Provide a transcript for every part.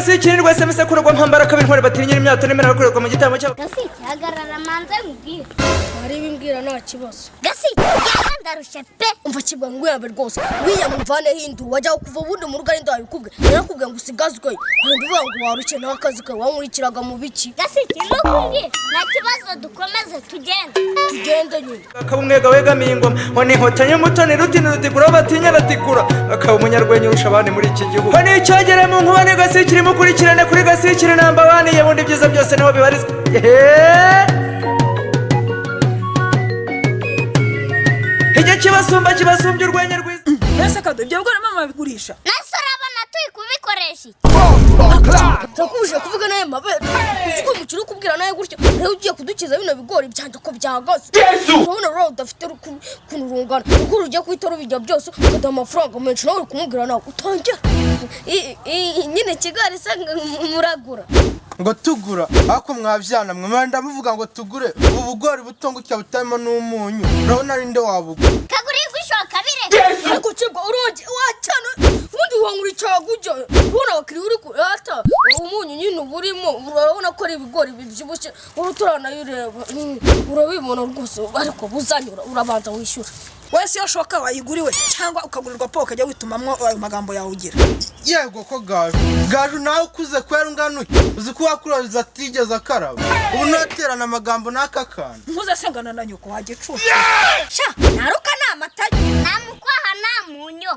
gasikiri rwese misekurwa mpambara kabiri ntwari batinyira imyato n'imena bakorerwa mu gitamo cyabo. Gasiki hagarara manze nkubwire. Ari bimbwira nta kibazo. Gasiki yarandarushe pe. Umva kibwa ngwembe rwose. Wiya muvane hindu wajya kuva bundi mu rugo ari ndabikubwe. Narakubwiye ngo usigazwe. Nduvuga ngo waruke n'akazi kawe wankurikiraga mu biki. Gasiki nukumbye nta kibazo dukomeze tugende nyine. Akabumwega wegamiye ingoma wani hotanye mutoni rutini rutikura batinya batikura akaba umunyarwenya urusha abandi muri iki gihugu. Hani cyagere mu nkubane gasikiri mukurikirane kuri gasikiri namba bani yebundi byiza byose niho bibarizwa. Hije kibasumbye urwenya rwiza. Nase kado ibyo bwo mama bigurisha. Nase urabona turi kubikoresha. Takuje kuvuga naye mabere. Uko mukiri kubwira naye gutyo. Rero ugiye kudukiza bino bigori byanje ko byagaze. Urabona rero udafite kunurungana. Uko ugiye kwitoro bijya byose ukada amafaranga menshi nawe kumubwira nawe utangira. Nyine kigari se muragura. Ngo tugura ako mwabyana mwe ndamuvuga ngo tugure ubugori butongukya butarimo n'umunyu urabona ari nde wabuga kagurigwa ishoka bire ariko cibwa uroje wacana ubundi wankuricara gujya ubona bakiri uri kurata umunyu nyine uburimo urabona ko ari ibigori bibyibushye uruturana yureba urabibona rwose ariko buzanyura urabanza wishyura wese yashoka wayiguriwe cyangwa ukagurirwa po kajya witumamwo ayo magambo yawe ugira yego ko gaju nawe ukuze kwera unganuye uzi ko wakuroza atigeze akaraba ubu naterana amagambo n'akakana nkuze sengana na nyoko wagicucu sha naruka namataye namukwaha namunyo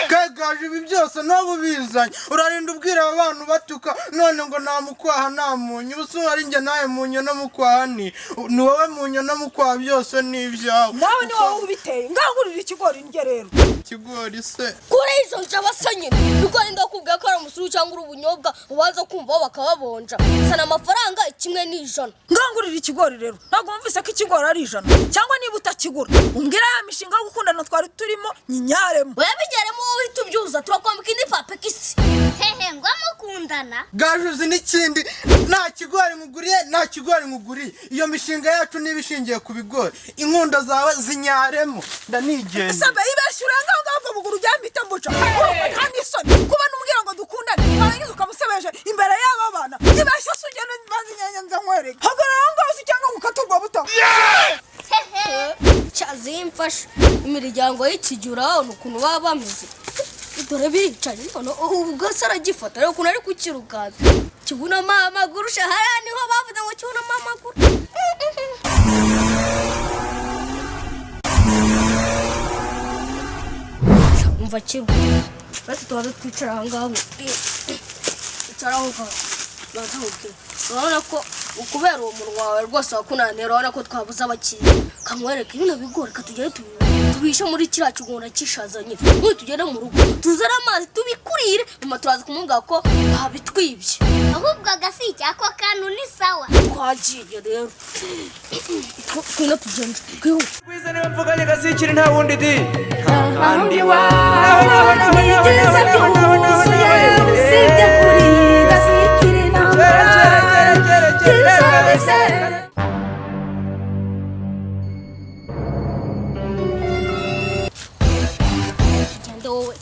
gaju ibi byose nabo bizanye urarinda ubwira abantu batuka none ngo namukwaha namunyu ubu ari njye nawe munyo no mukwaha ni wowe munyo no mukwaha byose ni ibyawe nawe ni wowe ubiteye ngangurira ikigori nge rero ikigori se kuri izo njabasanye bigori ndakubwira ko ari umusuru cyangwa ubunyobwa ubanza kumva bakababonja sana amafaranga kimwe n'ijana ngangurira ikigori rero ntabwo mvise ko ikigori ari ijana cyangwa niba utakigura umbwira ya mishinga yo gukundana twari turimo nyinyaremo webigeremo uhita ubyuza turakwambika indi pape kisi hehe ngo mukundana gajuzi n'ikindi nta kigori nkuguriye iyo mishinga yacu niba ishingiye ku bigori inkunda zawe zinyaremo ndanigenda sabe ibeshyura ngaho buguru ujyambita mbuca nta n'isoni kuba n'umbwira ngo dukundane warangiza ukamusebeje imbere y'aba bana ibeshya se ugenda maze inyanya nza nkwereke hagarara ngaho se cyangwa mukaturwa buta cyazimfasha imiryango y'ikijura ukuntu baba bameze dore bicaye none ubwo se aragifata rero ukuntu ari kukirukaza kibunamo amaguru shahara niho bavuze ngo kibunamo amaguru umva kibu bati tubabe twicara aha ngaho icara aho ngaho urabona ko ukubera uwo munwa wawe rwose wakunaniye urabona ko twabuze abakiriya kamwereke bino bigori katugere tubishe muri kiriya kigona cyishazanye nk'uyu tugere mu rugo tuzane amazi tubikurire nyuma turaza kumubwira ko babitwibye ahubwo agasiki ako kantu ni sawa twagiye rero twino tugende twihute Kwiza niwe mvuganye gasikiri nta wundi di Ahandi wawe nigeze byuzuye usibye kuri gasikiri nambara gende wowe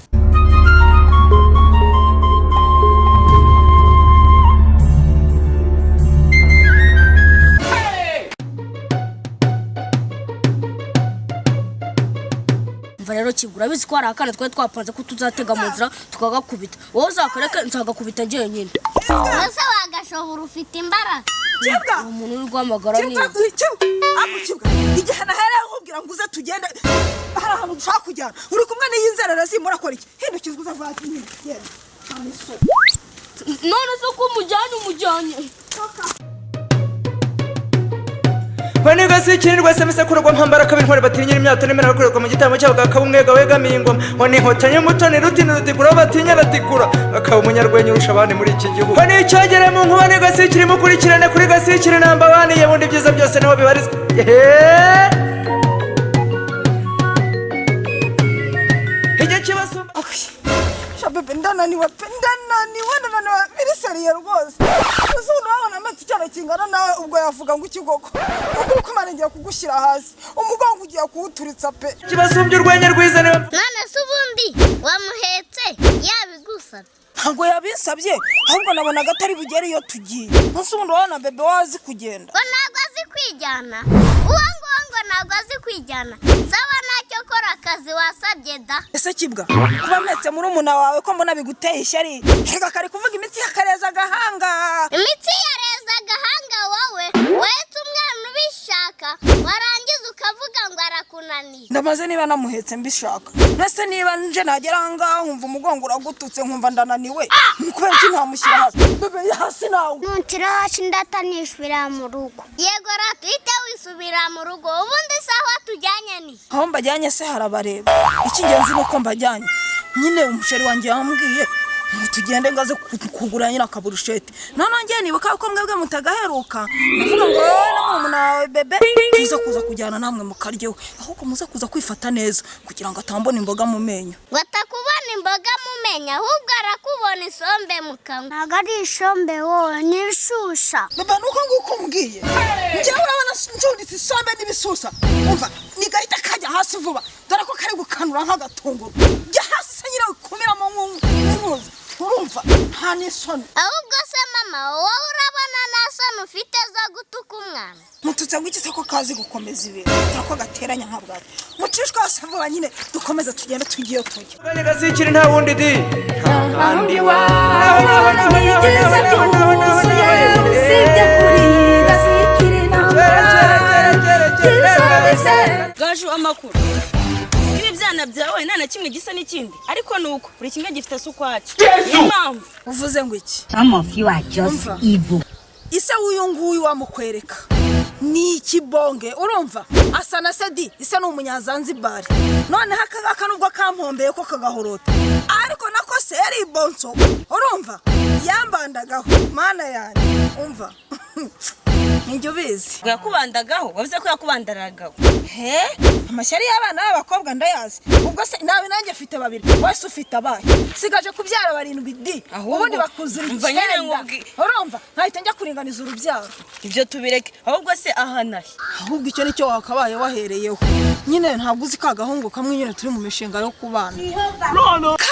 rero kigura bizi ko hari akana twari twapanze ko tuzatega mu nzira tukagakubita wowe uzakareka nzagakubita njyenyine ese wagashobora ufite imbaraga kibwa umuntu uri guhamagara niba kibwa igihe nahereye nkubwira ngo uze tugende hari ahantu dushaka kujyana uri kumwe n'iyi nzerera zimurakora iki hindukizwa uzavuga ati genda none se ko umujyanye Hani gasikiri rwese misekurwa mpambara kabiri ntwari batinyira imyato n'imena bakorerwa mu gitamo cyabo akabumwega wegamiye ingoma wani hotanye mutoni rutini rutikura batinya batikura akaba umunyarwenya urusha abandi muri iki gihugu. Hani cyagere mu nkubane gasikiri mukurikirane kuri gasikiri namba bani yebundi byiza byose niho bibarizwa. Hije kibasumba shabebe ndananiwe miniseriye rwose uzi urabona amata icyana kingana nawe ubwo yavuga ngo ikigoko kuko imana ngiye kugushyira hasi umugongo ugiye kuwuturitsa pe kibasumbye urwenya rwiza niwe none se ubundi wamuhetse yabigusabye ntabwo yabinsabye ahubwo nabonaga atari bugere iyo tugiye munsi ubundi wabona bebe wazi kugenda ngo ntabwo azi kwijyana uwo ngo ntabwo azi kwijyana sawa ntacyo kora akazi wasabye da ese kibwa kuba mpetse muri umuna wawe ko mbona biguteye ishyari reka kari kuvuga imitsi yakareza agahanga imitsi yareza agahanga wowe wetse umwana ubishaka warangiza ukavuga ngo arakunaniye ndamaze niba namuhetse mbishaka mbese niba nje nagera ahangaha nkumva umugongo uragututse nkumva ndananiwe kubera iki ntamushyira hasi bebe hasi nawe nunshyira hasi ndatanishubira mu rugo yego ratwite wisubira mu rugo ubundi sawa tujyanye ni aho mbajyanye se harabareba icy'ingenzi ni uko mbajyanye nyine umusheri wanjye yambwiye ngo tugende ngaze kugura nyine akaburusheti noneho ngiye nibuka ko mwebwe mutagaheruka ndavuga ngo wowe na murumuna wawe bebe tuza kuza kujyana namwe mukaryeho ahubwo muze kuza kwifata neza kugira ngo atambona imboga mu menyo ngo atakubona imboga mu menyo ahubwo arakubona isombe mu kanwa ntabwo ari isombe wowe ni ishusha bebe nuko nguko umbwiye njyewe urabona ncunditse isombe n'ibisusa umva nigahita kajya hasi vuba dore ko kari gukanura nk'agatunguru jya hasi se nyine wikumiramo nk'umuzi urumva nta n'isoni ahubwo se mama wowe urabona nta soni ufite zo gutuka umwana mututse ngo iki se ko kazi gukomeza ibintu ko gateranya nka bwate mucishwa hasi vuba nyine dukomeze tugende tugiye tujya Kani gasikiri nta wundi di ahandi wawe nigeze byuzuye usibye kuri gasikiri Gaju amakuru ibi byana byawe nta na kimwe gisa n'ikindi ariko nuko buri kimwe gifite se ukwacu niyo mpamvu uvuze ngo iki Some of you are just evil. ise w'uyu nguyu wamukwereka ni ikibonge urumva asa na sedi ise ni umunyazanzibari noneho aka nubwo kampombeye ko kagahorota ariko nako se yari ibonso urumva yambandagaho mana yanjye umva ninjye ubizi yakubandagaho wavuze ko yakubandaragaho he amashyari y'abana b'abakobwa ndayazi ubwo se nawe nanjye afite babiri wese ufite abaye sigaje kubyara 7 di ubundi bakuzura umva nyine nkubwi urumva nkahita njya kuringaniza urubyaro ibyo tubireke ahubwo se ahanahe ahubwo icyo nicyo wakabaye wahereyeho nyine ntabwo uzi ka gahungu kamwe nyine turi mu mishinga yo kubana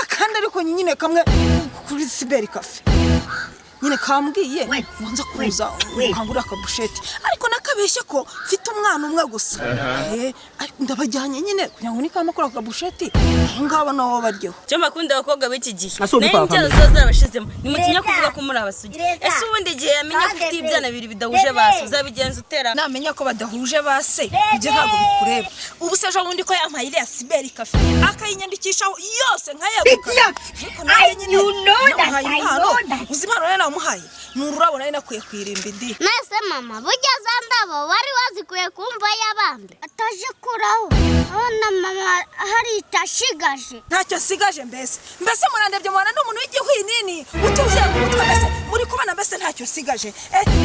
kandi ariko nyine kamwe kuri Siberi Cafe nyine kambwiye wanza kuza ukangura akabusheti ariko nakabeshye ko mfite umwana umwe gusa ndabajyanye nyine kugira ngo nikama kuri akabusheti ngaba nawo baryeho cyo makunda abakobwa b'iki gihe n'injyana zose zabashizemo ni mutinya kuvuga ko muri abasugi ese ubundi gihe yamenye ko ufite ibyana bibiri bidahuje base uzabigenza utera namenya ko badahuje base ibyo ntabwo bikureba ubu se ejo bundi ko yampaye ile ya Siberi Cafe akayinyandikisha yose nkayaguka ariko nawe nyine uzimana namuhaye nururabo nawe nakwiye kwirimba ndi nese mama burya za ndabo wari wazikuye kumva y'abandi ataje kuraho abona mama hari itashigaje ntacyo sigaje mbese murandebye mwana n'umuntu w'igihwinini utuje mu mutwe mbese muri kubana mbese ntacyo sigaje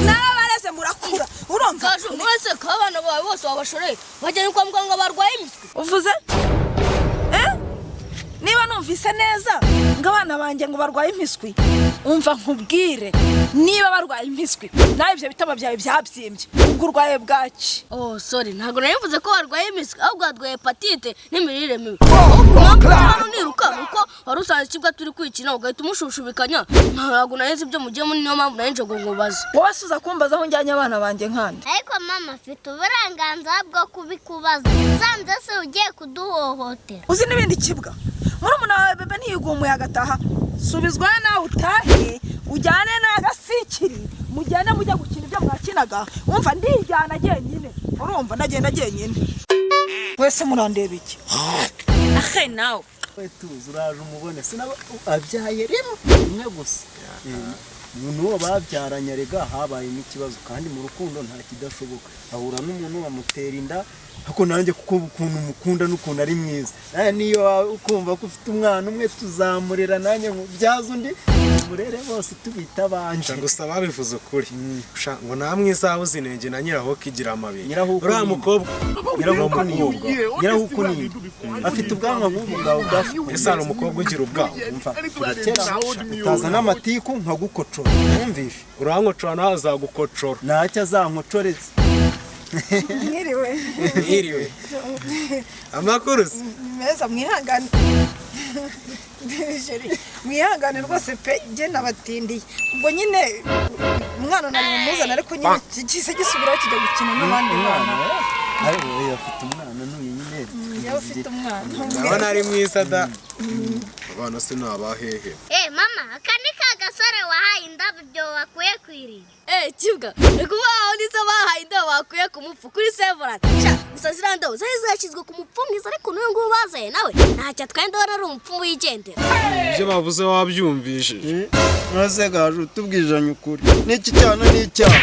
n'abareze murakura urumva mwese ko abana bawe bose wabashoreye bajyanye kwa muganga barwaye imitwe uvuze niba numvise neza ngo abana banjye ngo barwaye impiswi umva nkubwire niba barwaye impiswi nawe ibyo bitama byawe byabyimbye ubwo urwaye bwaki sorry ntabwo nabivuze ko warwaye imiswi ahubwo warwaye hepatite n'imirire mibi niruka uko wari usanze ikibwa turi kwikina ugahita umushushubikanya ntabwo nahise ibyo mugiyemo niyo mpamvu narinje ngo nkubaze wowe suza kumbaza aho njyanye abana banjye nkandi ariko mama afite uburenganzira bwo kubikubaza usanze se ugiye kuduhohotera uzi n'ibindi kibwa murumuna wawe bebe ntiyigumuye agataha subizwa nawe utahe ujyane n'agasikiri mujyane mujya gukina ibyo mwakinaga wumva ndijyana jyenyine urumva ndagenda jyenyine wese murandeba iki ahe nawe tuzi uraje umubone sinaba abyaye rimwe gusa umuntu uwo babyaranye rega habaye n'ikibazo kandi mu rukundo nta kidashoboka ahura n'umuntu wamutera inda ariko nanjye kuko ukuntu mukunda n'ukuntu ari mwiza niyo ukumva ko ufite umwana umwe tuzamurera nanjye byaza undi murere bose tubita abanje gusa babivuze ukuri ngo nta mwiza uzi inenge na nyiraho kigira amabiri uriya mukobwa nyirahuku ni afite ubwanwa nk'ubu bwawe bwafite ese hari umukobwa ugira ubwawe utaza n'amatiku nkagukocora wumvishe urankocora nawe azagukocora ntacyo azankocoreza mwiriwe mwiriwe amakuru se meza mwihangane mwihangane rwose pe njye nabatindiye ubwo nyine umwana nari mumuzana ariko nyine kise gisubiraho kijya gukina n'abandi bana ariko afite umwana n'uyu nyine yaba afite umwana ndabona ari mwiza da abana se ni abahehe mama aka ni ka gasore wahaye indabyo wakuye kwirira kibwa rekubaho nizo bahaye indabo bakuye ku mupfu kuri Severance gusa ziriya ndabo zari zashyizwe ku mupfu mwiza ariko n'uyu nguyu bazaye nawe ntacyo atwaye ndabona ari umupfu wigendera ibyo bavuze wabyumvishije maze gaje utubwijanye ukuri n'iki cyana n'icyaha